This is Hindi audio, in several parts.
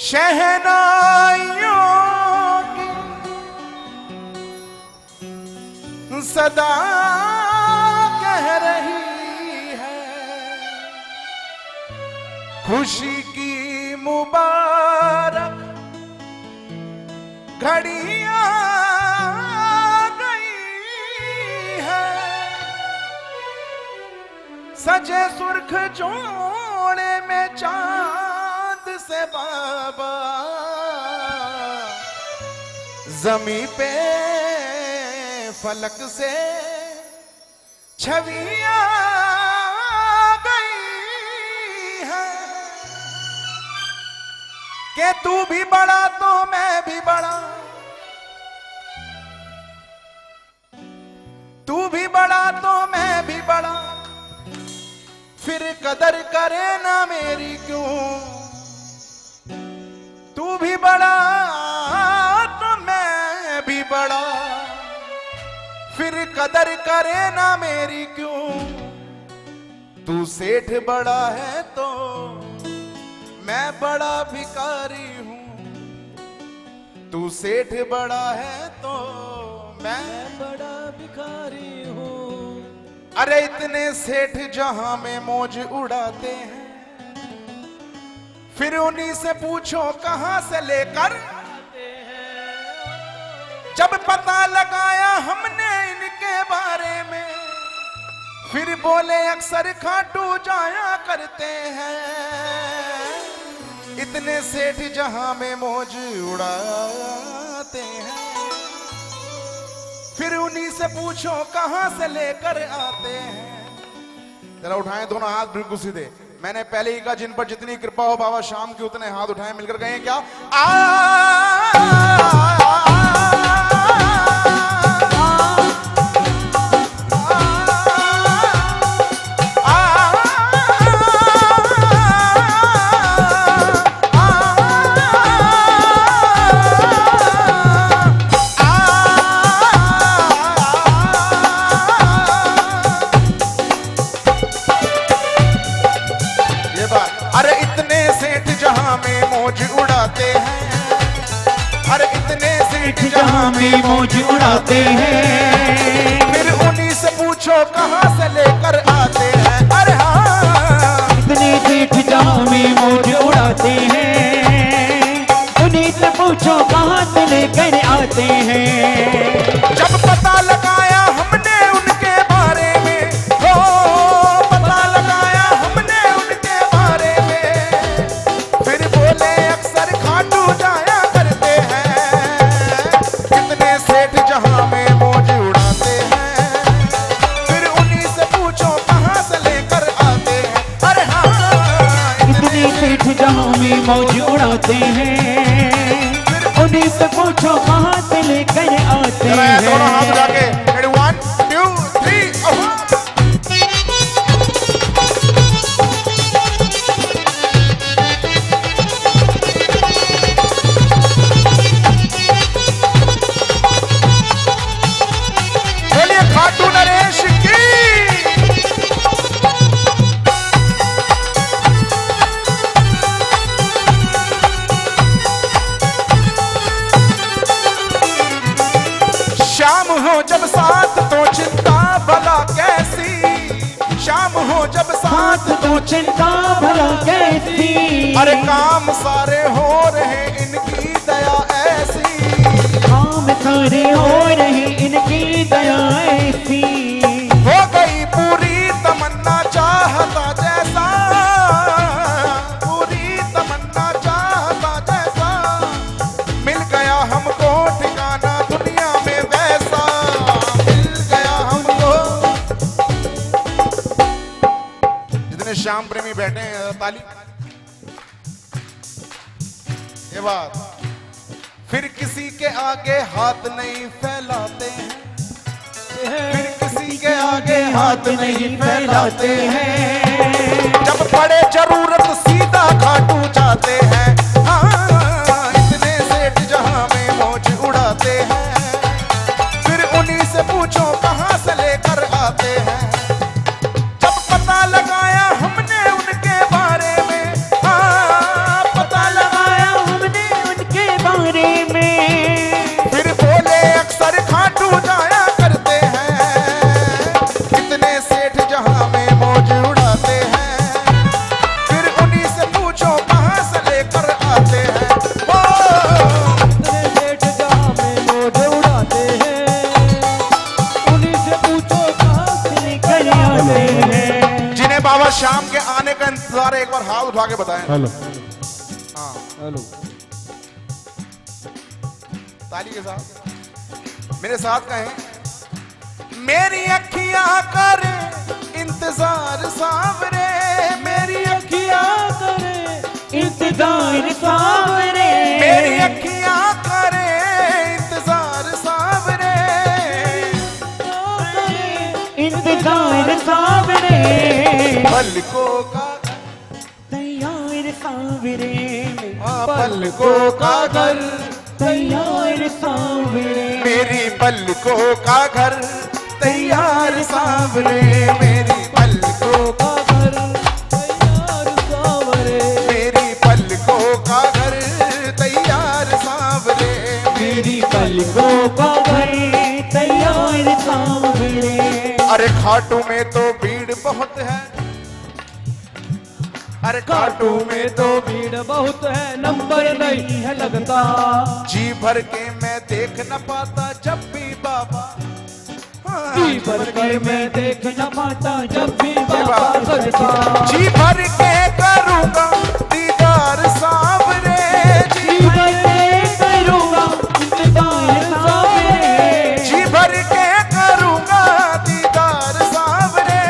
शहनाइयों की सदा कह रही है, खुशी की मुबारक घड़ियां गई है। सजे सुर्ख जोड़े में चांद से बाबा, जमी पे फलक से छवियां गई है। कि तू भी बड़ा तो मैं भी बड़ा, तू भी बड़ा तो मैं भी बड़ा, फिर कदर करे ना मेरी क्यों। तू भी बड़ा तो मैं भी बड़ा, फिर कदर करे ना मेरी क्यों। तू सेठ बड़ा है तो मैं बड़ा भिखारी हूं, तू सेठ बड़ा है तो मैं बड़ा भिखारी हूं। अरे इतने सेठ जहां में मौज उड़ाते हैं, फिर उन्हीं से पूछो कहां से लेकर आते हैं। जब पता लगाया हमने इनके बारे में, फिर बोले अक्सर खाटू जाया करते हैं। इतने सेठ जहां में मौज उड़ाते हैं, फिर उन्हीं से पूछो कहां से लेकर आते हैं। जरा उठाएं दोनों हाथ बिल्कुल सीधे। मैंने पहले ही कहा जिन पर जितनी कृपा हो बाबा शाम की उतने हाथ उठाएं। मिलकर गए क्या? अरे इतने सेठ जहां में मौज उड़ाते हैं, अरे इतने सेठ जहां में मौज उड़ाते हैं, फिर उन्हीं से पूछो कहां से लेकर आते हैं। अरे हाँ, इतने सेठ जहां में मौज उड़ाते हैं, उन्हीं से पूछो कहां से लेकर आते हैं। जब पता लगाया हमने उनके बारे में, हो पता लगाया हमने उनके बारे में, फिर बोले अक्सर खाटू जाया करते हैं। कितने सेठ जहां में मौज उड़ाते हैं, फिर उन्हीं से पूछो कहां से लेकर आते हैं। अरे हाँ, इतने सेठ जहां में मौज उड़ाते हैं, उन्हीं से पूछो कहां से लेकर आते हैं। दोनों हाथ जाके 1 2 3 बोलिए खाटू नरेश की। शाम हो जब साथ तो चिंता भला कैसी, शाम हो जब साथ तो चिंता भला कैसी। अरे काम सारे हो रहे इनकी दया ऐसी, काम सारे हो रहे इनकी दया ऐसी। हो गई पूरी तमन्ना चाहता जैसा, पूरी तमन्ना चाहता जैसा, मिल गया हमको ठिकाना दुनिया में वैसा, मिल गया हमको। जितने श्याम प्रेमी बैठे हैं ताली। ये बात फिर किसी के आगे हाथ नहीं फैलाते हैं, फिर किसी के आगे हाथ नहीं फैलाते हैं। जब पड़े जरूरत सीधा खाटू जाते हैं। हाँ, इतने सेठ जहां में मौज उड़ाते हैं, फिर उन्हीं से पूछो कहां से लेकर आते हैं। जब पता लगाया हमने उनके बारे में, हाँ, पता लगाया हमने बुझाया करते हैं। कितने सेठ जहां में मौज उड़ाते हैं, फिर उन्हीं से पूछो कहां से लेकर आते हैं। ओ कितने सेठ जहां में मौज उड़ाते हैं, उन्हीं से पूछो कहां से लेकर आते हैं। जिन्हें बाबा शाम के आने का इंतजार है, एक बार हाथ उठा के बताएं। हेलो हाँ, हेलो। ताली के साथ मेरे साथ कहें, मेरी अखियां कर इंतजार सावरे, मेरी अखियां करे इंतजार सावरे, मेरी अखियां करे इंतजार सावरे। इंतजार सावरे, पलकों का तैयार सावरे, पलकों का घर, तैयार सावरे, मेरी पलकों का घर तैयार सावरे, मेरी पलकों का घर तैयार सावरे, मेरी पलकों का घर तैयार सावरे, मेरी पलकों का घर तैयार सावरे। अरे खाटू में तो भीड़ बहुत है, अरे खाटू में तो भीड़ बहुत है, नंबर नहीं है लगता, जी भर के मैं देख न पाता जब भी बाबा, जी भर कर मैं देख न पाता जब भी बाबा करता, जी भर के करूंगा दीदार सावरे, जी भर के करूंगा इंतजार सावरे, जी भर के करूंगा दीदार सावरे,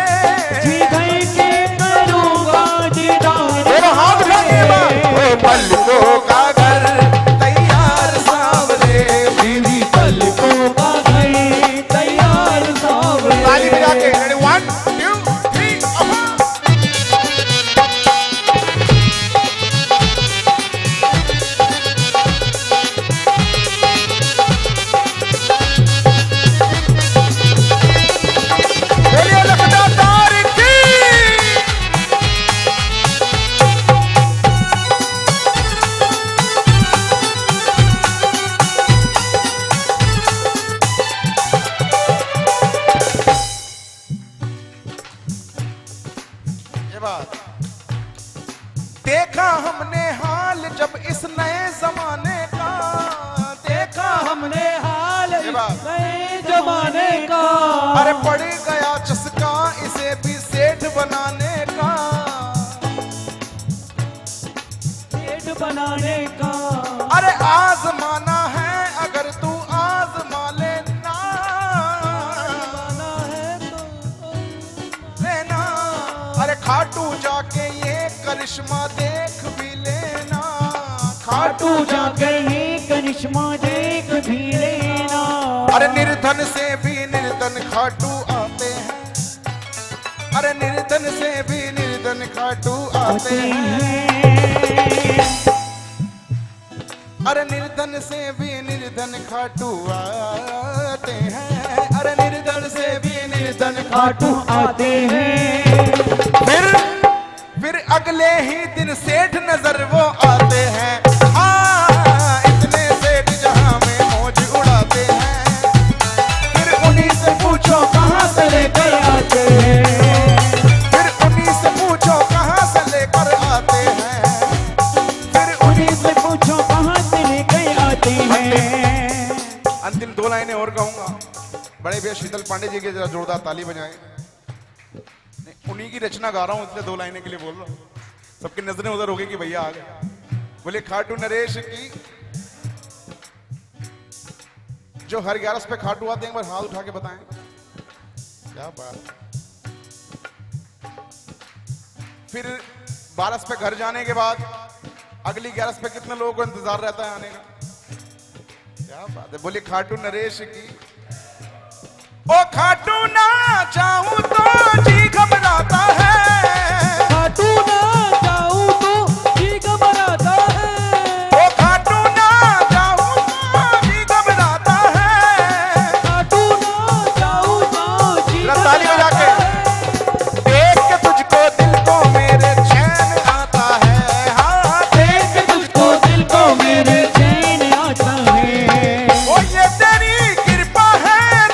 जी भर के करूंगा दीदार तेरा हाथ लगे वो पलकों का घर तैयार सावरे, मेरी पलकों का घर तैयार सावरे। ताली बजा के रेडी 1 2 3 बोलिए लखनऊ की। ये बात देखा हमने हाल जब इस नए जमाने का, देखा हमने हाल ये बात। नए जमाने का, अरे पड़ गया चस्का इसे भी सेठ बनाने का, पेट बनाने का, अरे आजमाना है अगर तू आजमा लेना, बना है तो लेना। अरे खाटू जाके ये करिश्मा देख भी लेना, खाटू जाकर ये करिश्मा देख भी लेना। अरे निर्धन से भी निर्धन खाटू आते हैं, अरे निर्धन से भी निर्धन खाटू आते हैं, अरे निर्धन से भी निर्धन खाटू आते हैं, अरे निर्धन से भी निर्धन खाटू आते हैं, फिर अगले ही दिन सेठ नजर वो आते हैं। हाँ, इतने सेठ जहां में मौज उड़ाते हैं, फिर उन्हीं से पूछो कहां से लेकर आते हैं, फिर उन्हीं से पूछो कहां से लेकर आते हैं, फिर उन्हीं से पूछो कहां से लेकर आते हैं। अंतिम 2 लाइनें और कहूंगा, बड़े भैया शीतल पांडे जी के जरा जोरदार ताली बजाएं। उन्हीं की रचना गा रहा हूं इसलिए 2 लाइनें के लिए बोल रहा हूं, सबकी नजरें उधर हो गई कि भैया आ गए। बोले खाटू नरेश की जो हर 11 पे खाटू आते हैं, एक बार हाथ उठा के बताएं। क्या बात। फिर 12 पे घर जाने के बाद अगली 11 पे कितने लोगों को इंतजार रहता है आने का। क्या बात है। बोले खाटू नरेश की ओ खाटू ना जाऊं तो जी घबराता है, खाटू ना जाऊं तो जी घबराता है, ओ खाटू ना जाऊं तो जी घबराता है, खाटू ना जाऊं तो जी ताली बजा के देख के तुझको दिल को मेरे चैन आता है, हाँ देख के तुझको दिल को मेरे चैन आता है। ओ ये तेरी कृपा है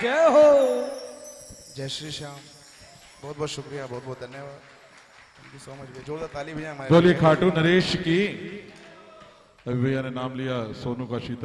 जय हो। जय श्री श्याम। बहुत बहुत शुक्रिया, बहुत बहुत धन्यवाद। Thank you so much. जोरदार ताली भैया हमारे बोलिए खाटू नरेश की। अभी भैया ने नाम लिया सोनू का शीतल।